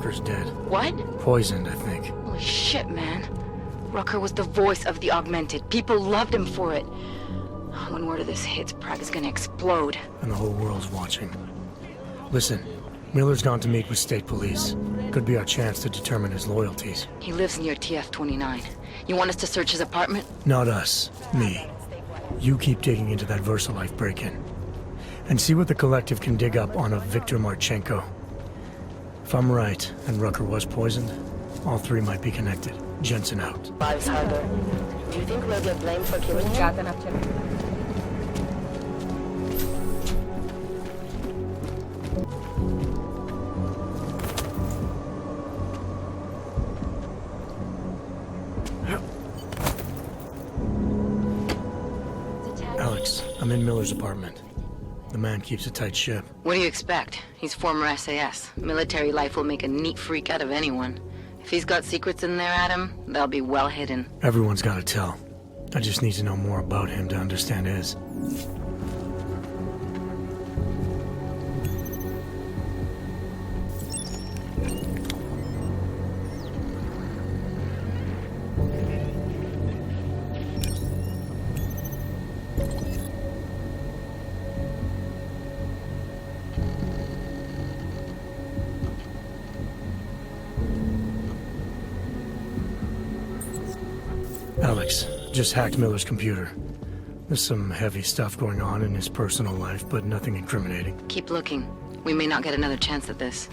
Rucker's dead. What? Poisoned, I think. Holy shit, man. Rucker was the voice of the Augmented. People loved him for it. When word of this hits, Prague is gonna explode. And the whole world's watching. Listen, Miller's gone to meet with state police. Could be our chance to determine his loyalties. He lives near TF-29. You want us to search his apartment? Not us. Me. You keep digging into that VersaLife break-in. And see what the Collective can dig up on a Viktor Marchenko. If I'm right, and Rucker was poisoned, all three might be connected. Jensen out. Lives Harbor. Do you think we'll get blamed for killing him? Alex, I'm in Miller's apartment. The man keeps a tight ship. What do you expect? He's former SAS. Military life will make a neat freak out of anyone. If he's got secrets in there, Adam, they'll be well hidden. Everyone's got to tell. I just need to know more about him to understand his. Alex, just hacked Miller's computer. There's some heavy stuff going on in his personal life, but nothing incriminating. Keep looking. We may not get another chance at this.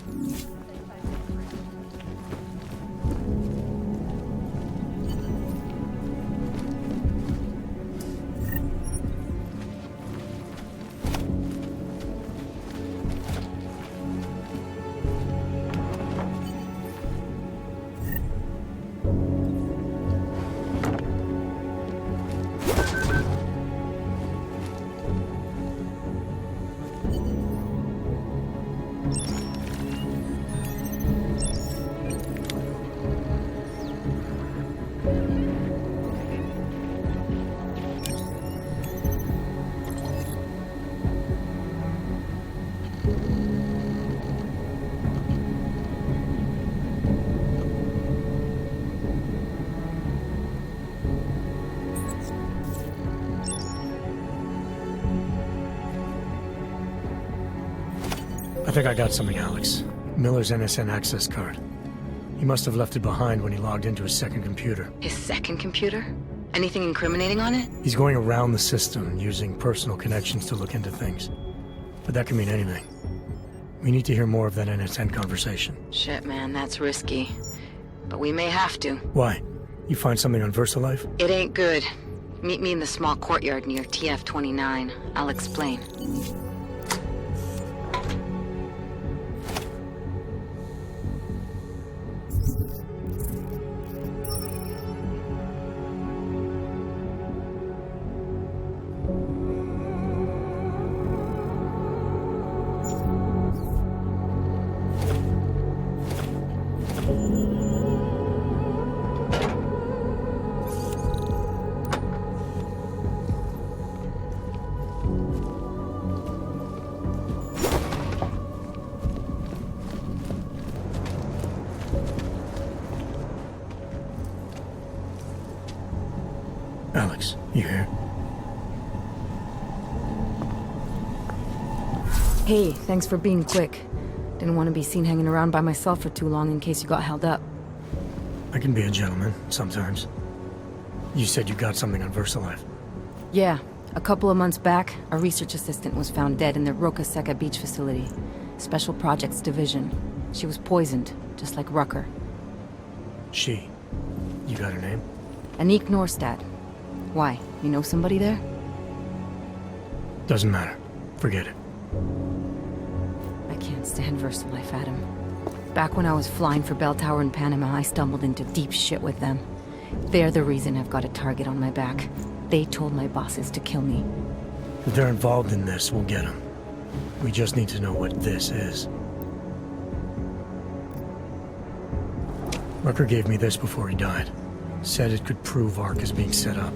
I think I got something, Alex. Miller's NSN access card. He must have left it behind when he logged into his second computer. His second computer? Anything incriminating on it? He's going around the system, using personal connections to look into things. But that can mean anything. We need to hear more of that NSN conversation. Shit, man, that's risky. But we may have to. Why? You find something on VersaLife? It ain't good. Meet me in the small courtyard near TF-29. I'll explain. Alex, you here? Hey, thanks for being quick. Didn't want to be seen hanging around by myself for too long in case you got held up. I can be a gentleman, sometimes. You said you got something on VersaLife. Yeah, a couple of months back, a research assistant was found dead in the Roka Seca beach facility. Special Projects Division. She was poisoned, just like Rucker. She. You got her name? Anik Norstad. Why? You know somebody there? Doesn't matter. Forget it. I can't stand VersaLife, Adam. Back when I was flying for Bell Tower in Panama, I stumbled into deep shit with them. They're the reason I've got a target on my back. They told my bosses to kill me. If they're involved in this, we'll get them. We just need to know what this is. Rucker gave me this before he died. Said it could prove ARC is being set up.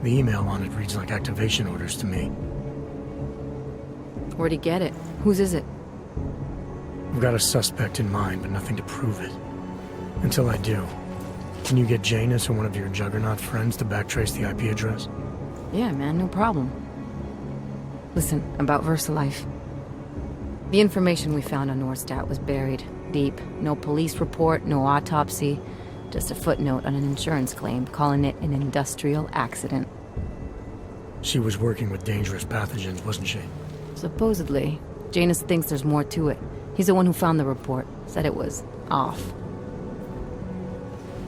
The email on it reads like activation orders to me. Where'd he get it? Whose is it? I've got a suspect in mind, but nothing to prove it. Until I do, can you get Janus or one of your Juggernaut friends to backtrace the IP address? Yeah, man, no problem. Listen, about VersaLife. The information we found on Norstat was buried deep. No police report, no autopsy, just a footnote on an insurance claim calling it an industrial accident. She was working with dangerous pathogens, wasn't she? Supposedly. Janus thinks there's more to it. He's the one who found the report. Said it was off.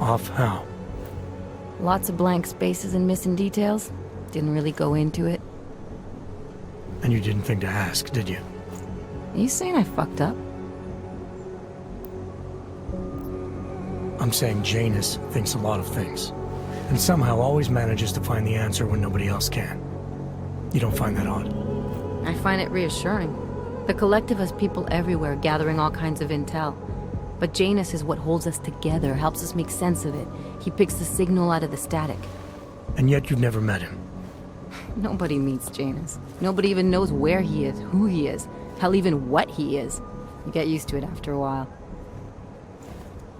Off how? Lots of blank spaces and missing details. Didn't really go into it. And you didn't think to ask, did you? Are you saying I fucked up? I'm saying Janus thinks a lot of things, and somehow always manages to find the answer when nobody else can. You don't find that odd? I find it reassuring. The Collective has people everywhere gathering all kinds of intel. But Janus is what holds us together, helps us make sense of it. He picks the signal out of the static. And yet you've never met him. Nobody meets Janus. Nobody even knows where he is, who he is, hell, even what he is. You get used to it after a while.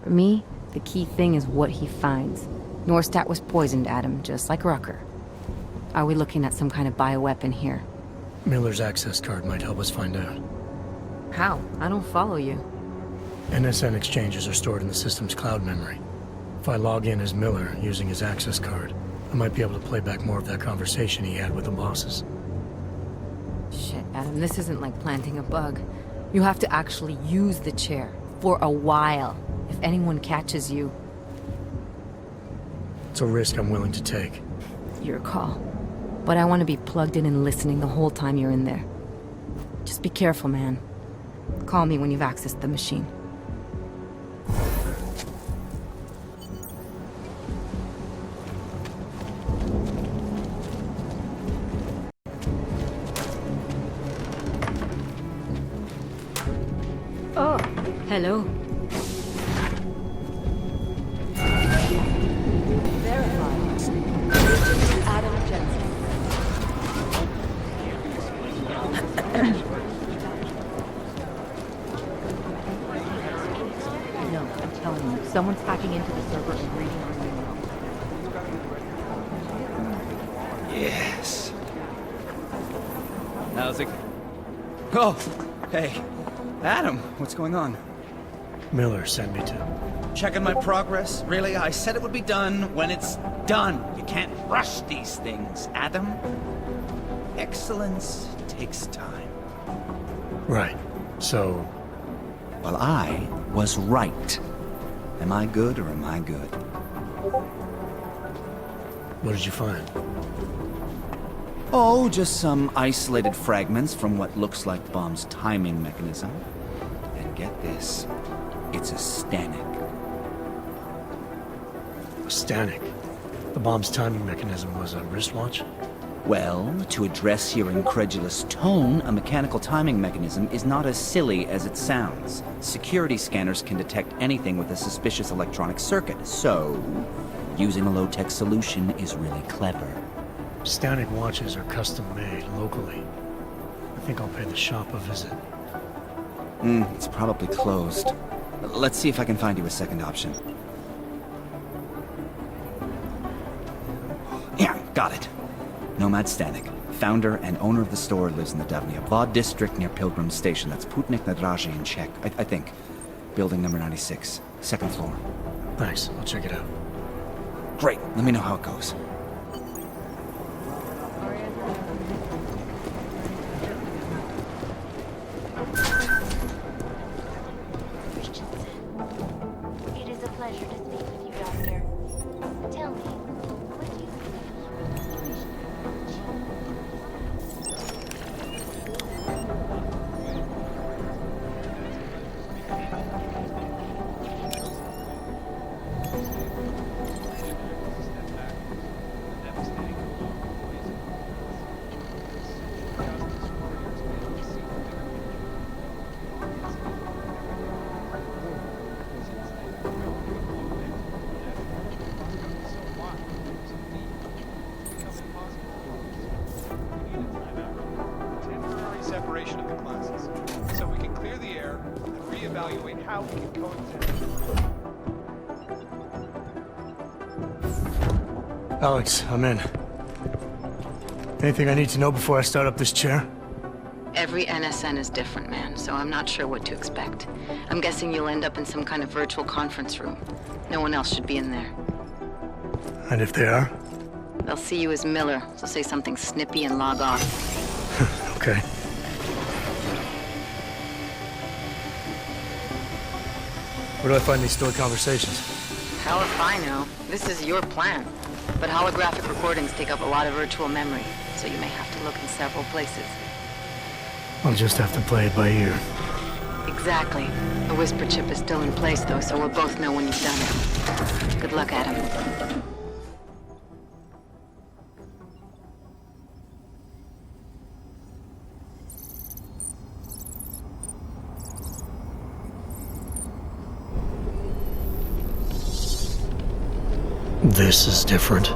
For me, the key thing is what he finds. Norstat was poisoned, Adam, just like Rucker. Are we looking at some kind of bioweapon here? Miller's access card might help us find out. How? I don't follow you. NSN exchanges are stored in the system's cloud memory. If I log in as Miller using his access card, I might be able to play back more of that conversation he had with the bosses. Shit, Adam, this isn't like planting a bug. You have to actually use the chair. For a while. If anyone catches you. It's a risk I'm willing to take. Your call. But I want to be plugged in and listening the whole time you're in there. Just be careful, man. Call me when you've accessed the machine. Oh, hello. No, I'm telling you, someone's hacking into the server and reading our email. Yes. How's it? Oh, hey, Adam, what's going on? Miller sent me to. Checking my progress? Really? I said it would be done when it's done. You can't rush these things, Adam. Excellence takes time. Right. So, Well, I was right. Am I good or am I good? what did you find? Oh, just some isolated fragments from what looks like the bomb's timing mechanism. And get this, it's a Stanek. A Stanek. The bomb's timing mechanism was a wristwatch? Well, to address your incredulous tone, a mechanical timing mechanism is not as silly as it sounds. Security scanners can detect anything with a suspicious electronic circuit, so using a low-tech solution is really clever. Stanek watches are custom-made locally. I think I'll pay the shop a visit. It's probably closed. Let's see if I can find you a second option. Yeah, got it. Nomad Stanek, founder and owner of the store, lives in the Davnia Vod district near Pilgrim Station. That's Putnik Nadraji in Czech, I think. Building number 96, second floor. Thanks, I'll check it out. Great, let me know how it goes. It is a pleasure to speak with you, Doctor. Tell me, what do you how we can coexist. Alex, I'm in. Anything I need to know before I start up this chair? Every NSN is different, man, so I'm not sure what to expect. I'm guessing you'll end up in some kind of virtual conference room. No one else should be in there. And if they are? They'll see you as Miller, so say something snippy and log off. Okay. Where do I find these stored conversations? Hell if I know. This is your plan. But holographic recordings take up a lot of virtual memory, so you may have to look in several places. I'll just have to play it by ear. Exactly. The whisper chip is still in place, though, so we'll both know when you've done it. Good luck, Adam. This is different.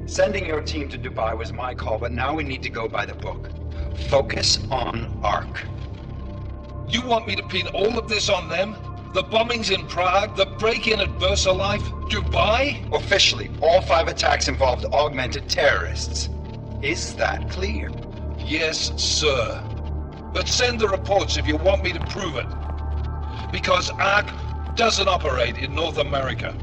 Sending your team to Dubai was my call, but now we need to go by the book. Focus on ARC. You want me to pin all of this on them? The bombings in Prague, the break-in at VersaLife, Dubai? Officially, all 5 attacks involved augmented terrorists. Is that clear? Yes, sir. But send the reports if you want me to prove it. Because ARC doesn't operate in North America.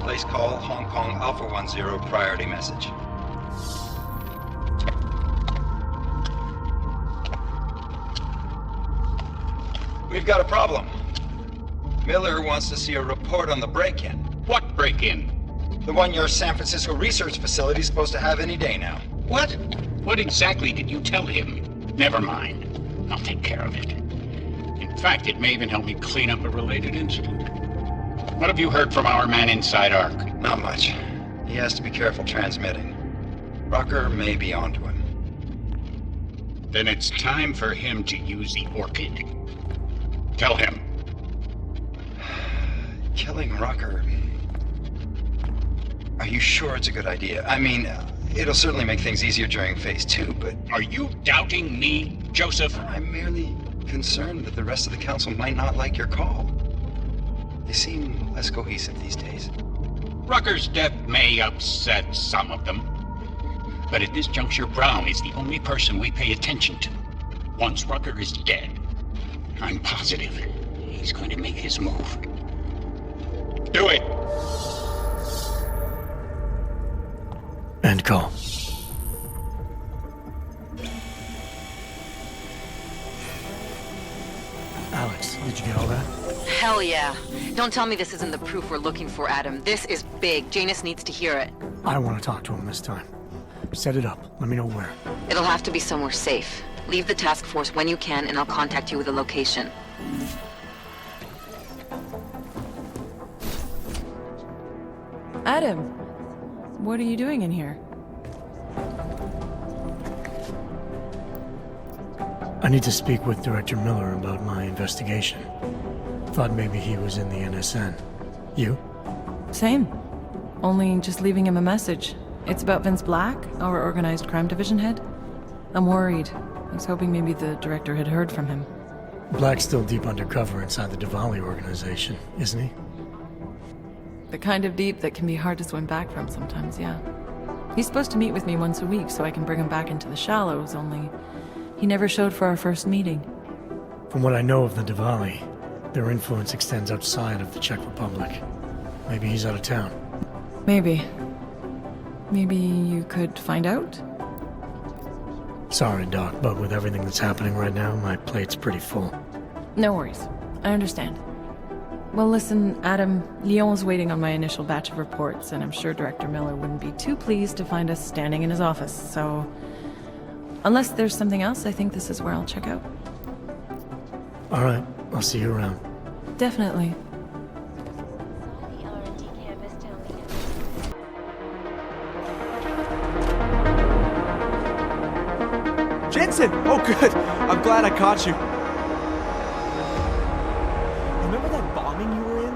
Place call, Hong Kong Alpha 10, priority message. We've got a problem. Miller wants to see a report on the break-in. What break-in? The one your San Francisco research facility is supposed to have any day now. What? What exactly did you tell him? Never mind. I'll take care of it. In fact, it may even help me clean up a related incident. What have you heard from our man inside ARC? Not much. He has to be careful transmitting. Rucker may be onto him. Then it's time for him to use the Orchid. Tell him. Killing Rucker... Are you sure it's a good idea? I mean, it'll certainly make things easier during Phase 2, but... Are you doubting me, Joseph? I'm merely concerned that the rest of the council might not like your call. They seem less cohesive these days. Rucker's death may upset some of them. But at this juncture, Brown is the only person we pay attention to. Once Rucker is dead, I'm positive he's going to make his move. Do it! End call. Alex, did you get all that? Hell yeah. Don't tell me this isn't the proof we're looking for, Adam. This is big. Janus needs to hear it. I want to talk to him this time. Set it up. Let me know where. It'll have to be somewhere safe. Leave the task force when you can, and I'll contact you with a location. Adam, what are you doing in here? I need to speak with Director Miller about my investigation. Thought maybe he was in the NSN. You? Same. Only just leaving him a message. It's about Vince Black, our organized crime division head. I'm worried. I was hoping maybe the director had heard from him. Black's still deep undercover inside the Diwali organization, isn't he? The kind of deep that can be hard to swim back from sometimes, yeah. He's supposed to meet with me once a week so I can bring him back into the shallows, only he never showed for our first meeting. From what I know of the Diwali, their influence extends outside of the Czech Republic. Maybe he's out of town. Maybe. Maybe you could find out? Sorry, Doc, but with everything that's happening right now, my plate's pretty full. No worries. I understand. Well, listen, Adam, Lyon's waiting on my initial batch of reports, and I'm sure Director Miller wouldn't be too pleased to find us standing in his office, so... Unless there's something else, I think this is where I'll check out. All right, I'll see you around. Definitely. The R&D campus tell me Jensen! Oh, good. I'm glad I caught you. Remember that bombing you were in?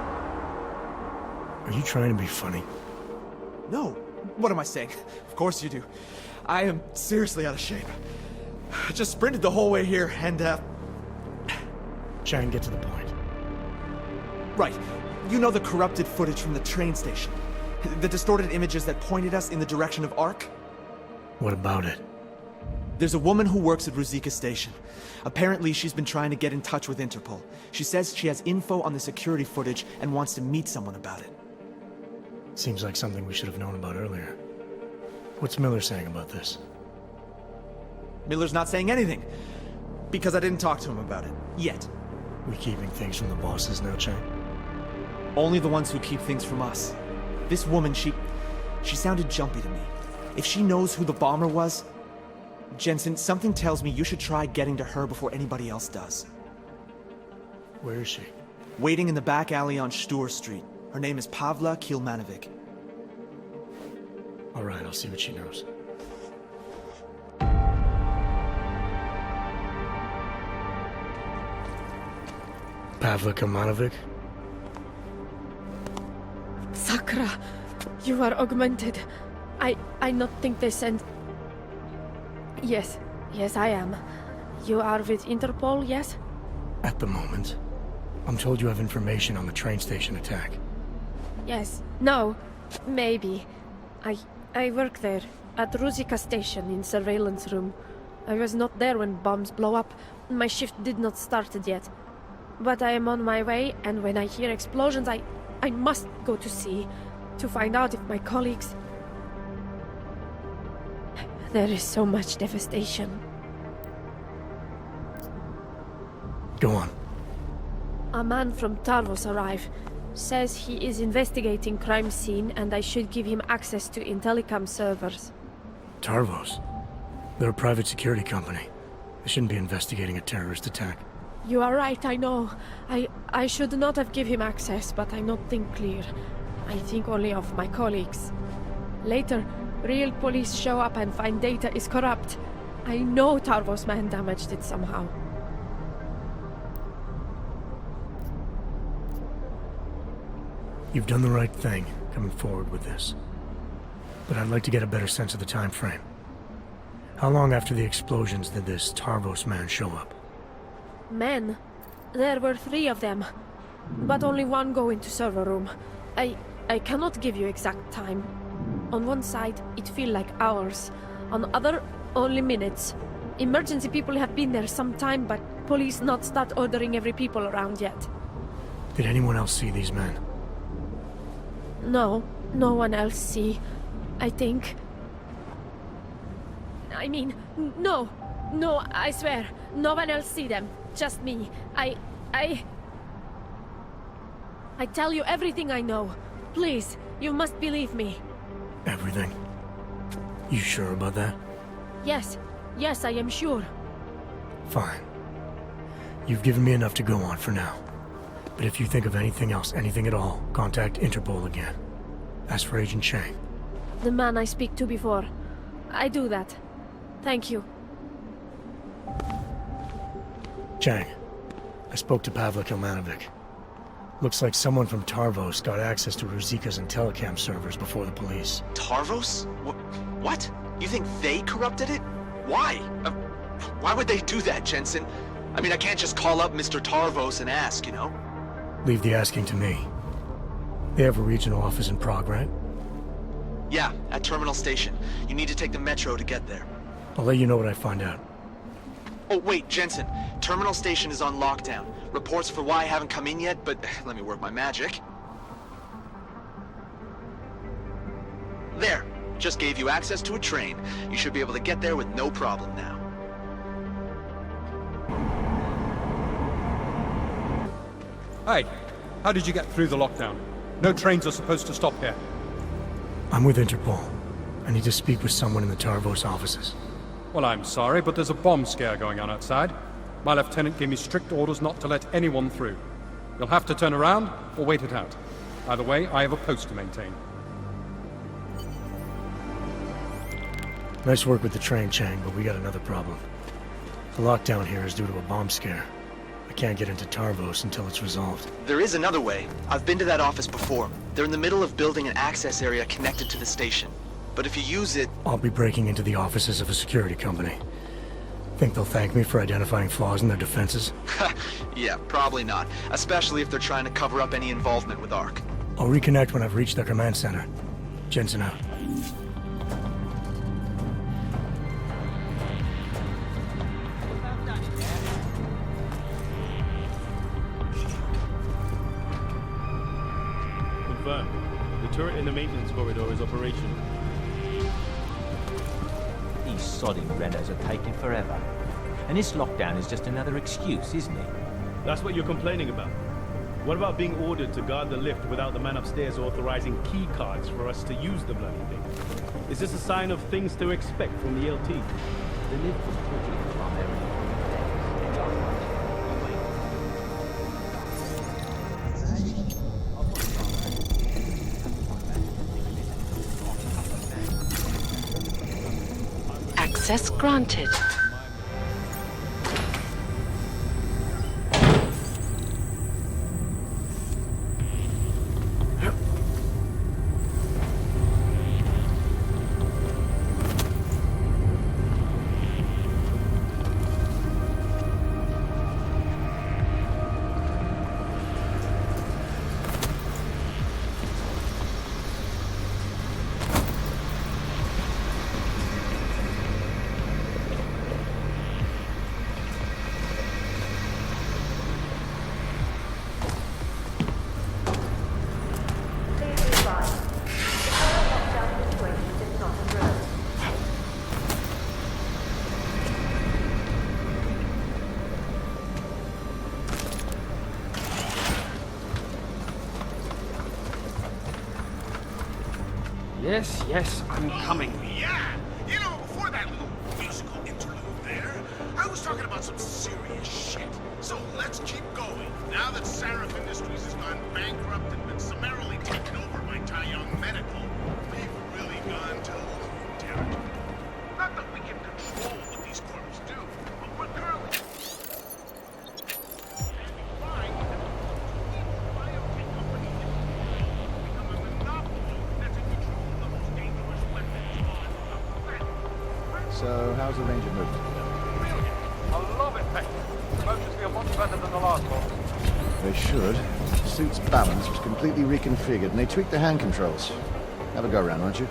Are you trying to be funny? No. What am I saying? Of course you do. I am seriously out of shape. I just sprinted the whole way here, and, Try and get to the point. Right. You know the corrupted footage from the train station? The distorted images that pointed us in the direction of Ark? What about it? There's a woman who works at Ruzicka Station. Apparently, she's been trying to get in touch with Interpol. She says she has info on the security footage and wants to meet someone about it. Seems like something we should have known about earlier. What's Miller saying about this? Miller's not saying anything. Because I didn't talk to him about it. Yet. We keeping things from the bosses now, Chang? Only the ones who keep things from us. This woman, she sounded jumpy to me. If she knows who the bomber was... Jensen, something tells me you should try getting to her before anybody else does. Where is she? Waiting in the back alley on Stur Street. Her name is Pavla Kilmanovic. All right, I'll see what she knows. Pavla Kilmanovic? Sakra, you are augmented. I not think they sent... Yes, I am. You are with Interpol, yes? At the moment. I'm told you have information on the train station attack. Yes. No. Maybe. I work there, at Ruzicka Station in surveillance room. I was not there when bombs blow up. My shift did not started yet. But I am on my way, and when I hear explosions, I must go to see, to find out if my colleagues... There is so much devastation. Go on. A man from Tarvos arrived. Says he is investigating crime scene and I should give him access to Intellicam servers. Tarvos? They're a private security company. They shouldn't be investigating a terrorist attack. You are right, I know. I should not have given him access, but I not think clear. I think only of my colleagues. Later, real police show up and find data is corrupt. I know Tarvos man damaged it somehow. You've done the right thing, coming forward with this. But I'd like to get a better sense of the time frame. How long after the explosions did this Tarvos man show up? Men? There were 3 of them. But only one go into server room. I cannot give you exact time. On one side, it feel like hours. On other, only minutes. Emergency people have been there some time, but police not start ordering every people around yet. Did anyone else see these men? No, no one else see. I think... I mean, no, I swear. No one else see them. Just me. I tell you everything I know. Please, you must believe me. Everything? You sure about that? Yes, I am sure. Fine. You've given me enough to go on for now. But if you think of anything else, anything at all, contact Interpol again. Ask for Agent Chang. The man I speak to before. I do that. Thank you. Chang, I spoke to Pavla Kilmanovic. Looks like someone from Tarvos got access to Ruzicka's Intellicam servers before the police. Tarvos? What? You think they corrupted it? Why? Why would they do that, Jensen? I mean, I can't just call up Mr. Tarvos and ask, you know? Leave the asking to me. They have a regional office in Prague, right? Yeah, at Terminal Station. You need to take the metro to get there. I'll let you know what I find out. Oh, wait, Jensen. Terminal Station is on lockdown. Reports for why haven't come in yet, but let me work my magic. There. Just gave you access to a train. You should be able to get there with no problem now. Hi. How did you get through the lockdown? No trains are supposed to stop here. I'm with Interpol. I need to speak with someone in the Tarvos offices. Well, I'm sorry, but there's a bomb scare going on outside. My lieutenant gave me strict orders not to let anyone through. You'll have to turn around or wait it out. Either way, I have a post to maintain. Nice work with the train, Chang, but we got another problem. The lockdown here is due to a bomb scare. I can't get into Tarvos until it's resolved. There is another way. I've been to that office before. They're in the middle of building an access area connected to the station. But if you use it... I'll be breaking into the offices of a security company. Think they'll thank me for identifying flaws in their defenses? Yeah, probably not. Especially if they're trying to cover up any involvement with ARC. I'll reconnect when I've reached their command center. Jensen out. Confirmed. The turret in the maintenance corridor is operational. These sodding Renos are taking forever. And this lockdown is just another excuse, isn't it? That's what you're complaining about. What about being ordered to guard the lift without the man upstairs authorizing key cards for us to use the bloody thing? Is this a sign of things to expect from the LT? The lift was talking primarily. Access granted. Yes, I'm coming. Yeah! You know, before that little musical interlude there, I was talking about some serious shit. So let's keep going. Now that Sarif Industries has gone bankrupt and been summarily taken over by Taiyang Medical, we've really gone to Luke territory. Not that we can control what these corps do, but we're currently... So, how's the Ranger moving? I love it, Peck. The motors feel much better than the last one. They should. The suit's balance was completely reconfigured, and they tweaked the hand controls. Have a go around, won't you?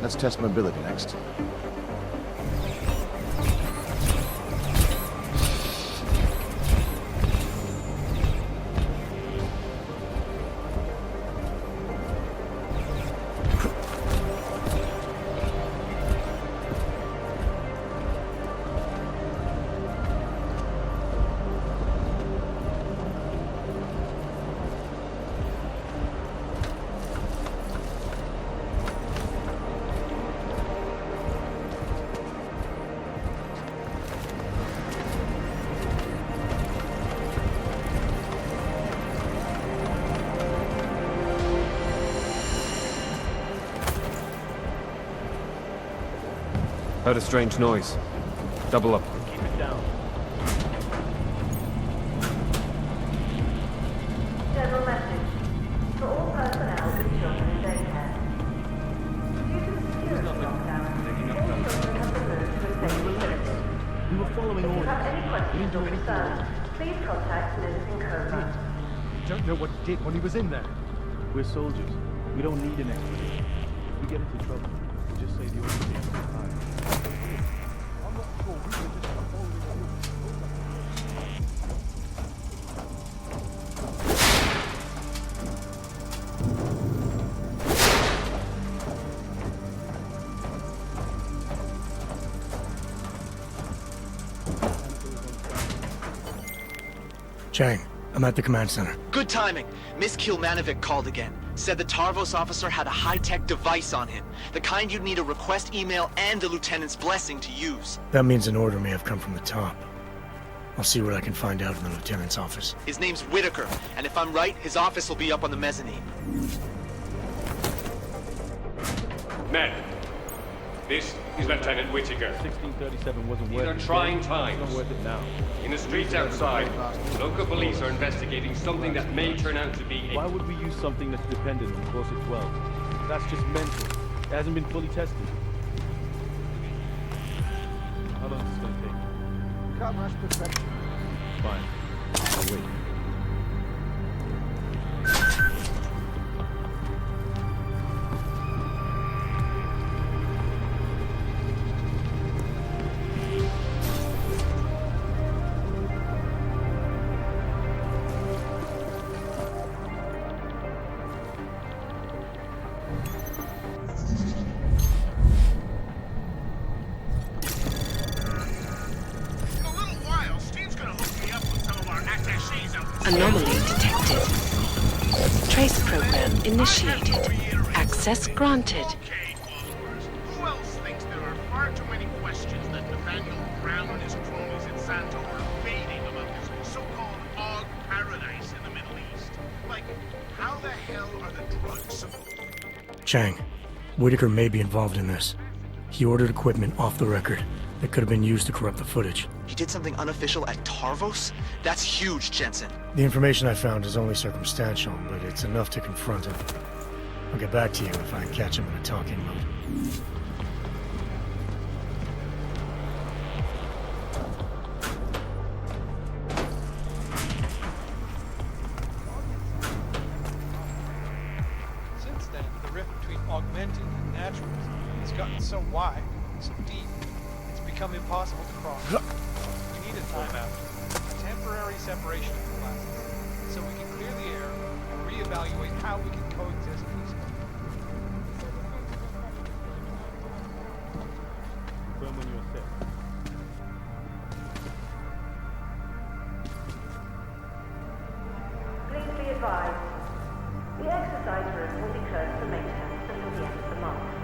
Let's test mobility next. Heard a strange noise. Double up. Keep it down. General message. For all personnel with children in daycare. Due to the security lockdown, all children have been moved to a safe facility. We were following If you orders. have any We questions didn't do or anything concerns, wrong. please contact Liz in Cobra. Don't know what he did when he was in there. We're soldiers. We don't need an explanation. If we get into trouble, we just say the orders at the time. I'm not sure we were just following orders. Chang, I'm at the command center. Good timing. Miss Kilmanovic called again. Said the Tarvos officer had a high-tech device on him. The kind you'd need a request email and the lieutenant's blessing to use. That means an order may have come from the top. I'll see what I can find out in the lieutenant's office. His name's Whitaker, and if I'm right, his office will be up on the mezzanine. Men, this is Lieutenant Whitaker. 1637 wasn't These worth are it. trying It's times. not worth it now. In the streets outside, local police are investigating something that may turn out to be Why would we use something that's dependent on Corset 12? That's just mental. It hasn't been fully tested. How long is this going to take? You can't rush perfection. Fine. I'll wait. Anomaly detected. Trace program initiated. Access granted. Who else thinks there are far too many questions that Nathaniel Brown and his cronies at Santo are evading about this so-called Og paradise in the Middle East? Like, how the hell are the drugs? Chang, Whitaker may be involved in this. He ordered equipment off the record that could have been used to corrupt the footage. He did something unofficial at Tarvos? That's huge, Jensen. The information I found is only circumstantial, but it's enough to confront him. I'll get back to you if I catch him in a talking mode. Since then, the rift between augmented and naturalism has gotten so wide, so deep, it's become impossible to cross. We need a timeout, a temporary separation of the classes, so we can clear the air and reevaluate how we can coexist peacefully. Confirm when you're set. Please be advised. The exercise room will be closed for maintenance until the end of the month.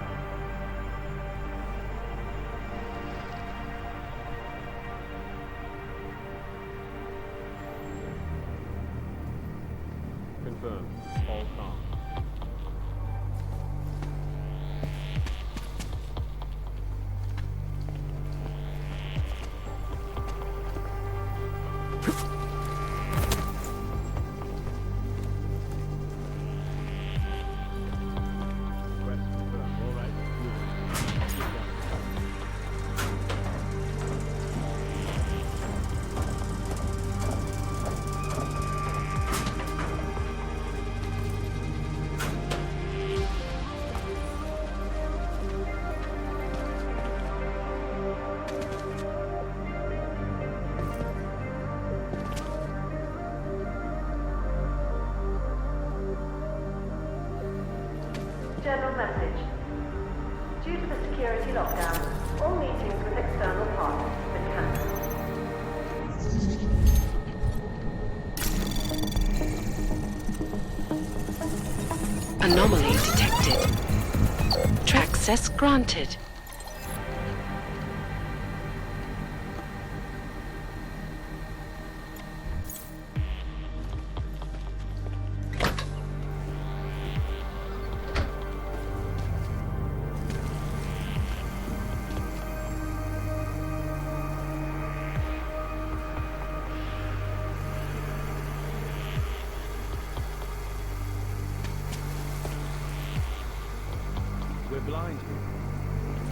Confirmed. All calm. General message. Due to the security lockdown, all meetings with external partners have been cancelled. Anomaly detected. Access granted. We're blind here.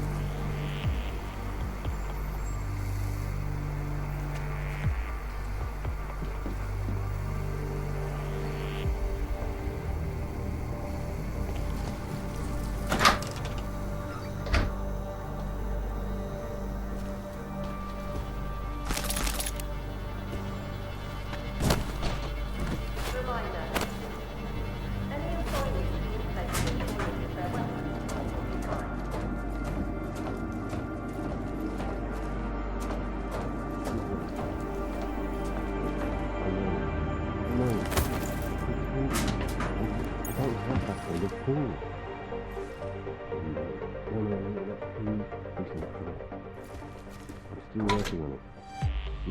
Still working on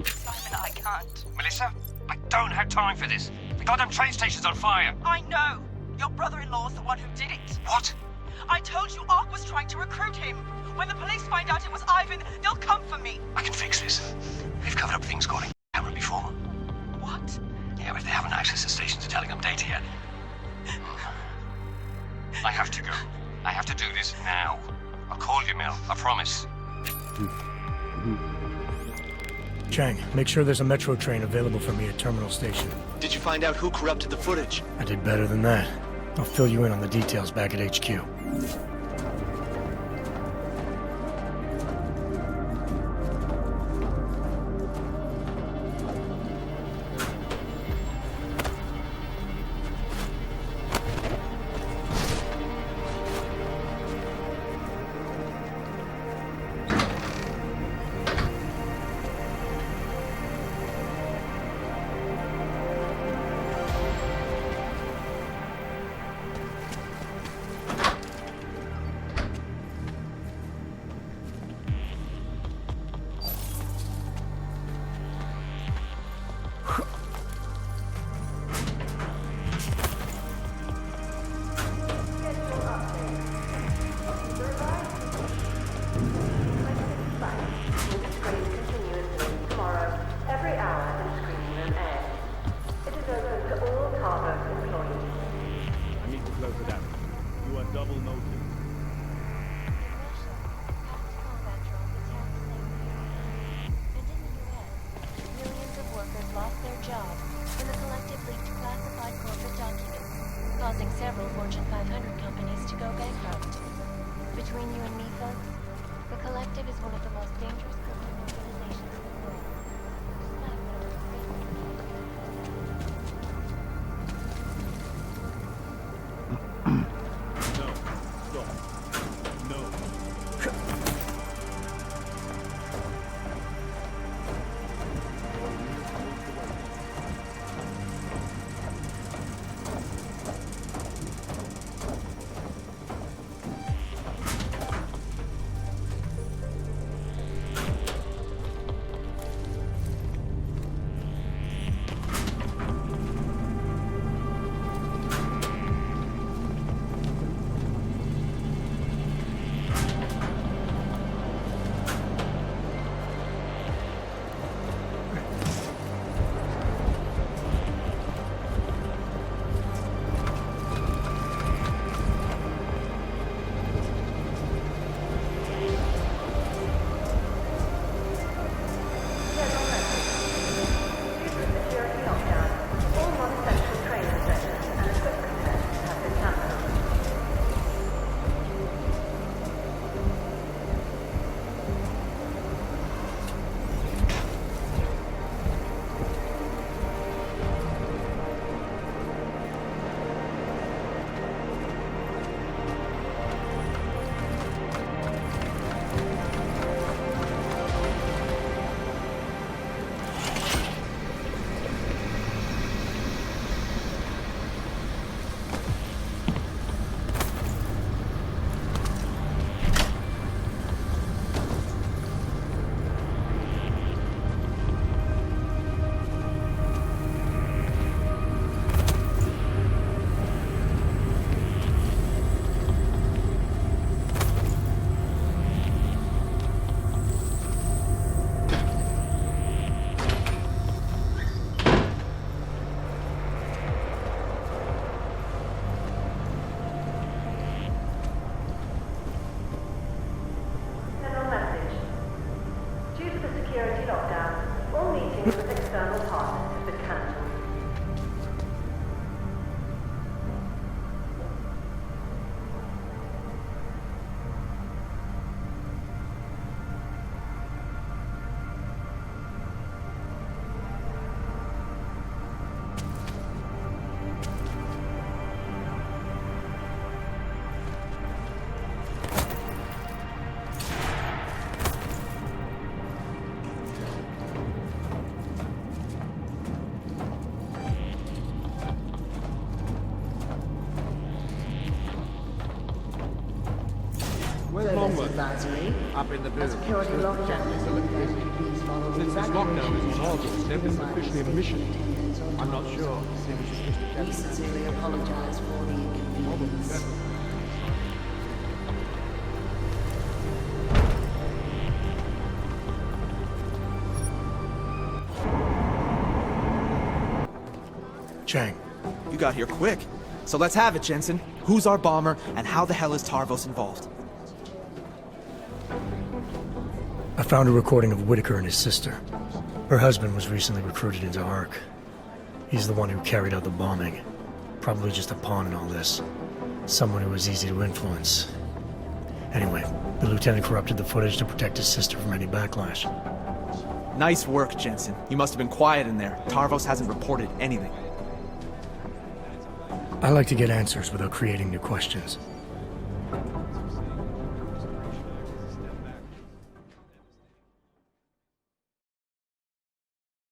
it. Simon, I can't. Melissa, I don't have time for this. The goddamn train station's on fire. I know. Your brother-in-law's the one who did it. What? I told you Ark was trying to recruit him. When the police find out it was Ivan, they'll come for me. I can fix this. They've covered up things caught in camera before. What? Yeah, but they haven't accessed the stations to Telegram data yet. I have to go. I have to do this now. I'll call you, Mel. I promise. Chang, make sure there's a metro train available for me at Terminal Station. Did you find out who corrupted the footage? I did better than that. I'll fill you in on the details back at HQ. causing several Fortune 500 companies to go bankrupt. Between you and me, folks, the Collective is one of the most dangerous government organizations in the world. Where's Longwood? Advisory. Up in the booth. Security lockdown is in effect. Please follow Since this lockdown is on August, they've been officially a mission. I'm not sure. We sincerely apologize for the inconvenience. Chang. You got here quick. So let's have it, Jensen. Who's our bomber, and how the hell is Tarvos involved? I found a recording of Whitaker and his sister. Her husband was recently recruited into ARC. He's the one who carried out the bombing. Probably just a pawn in all this. Someone who was easy to influence. Anyway, the lieutenant corrupted the footage to protect his sister from any backlash. Nice work, Jensen. You must have been quiet in there. Tarvos hasn't reported anything. I like to get answers without creating new questions.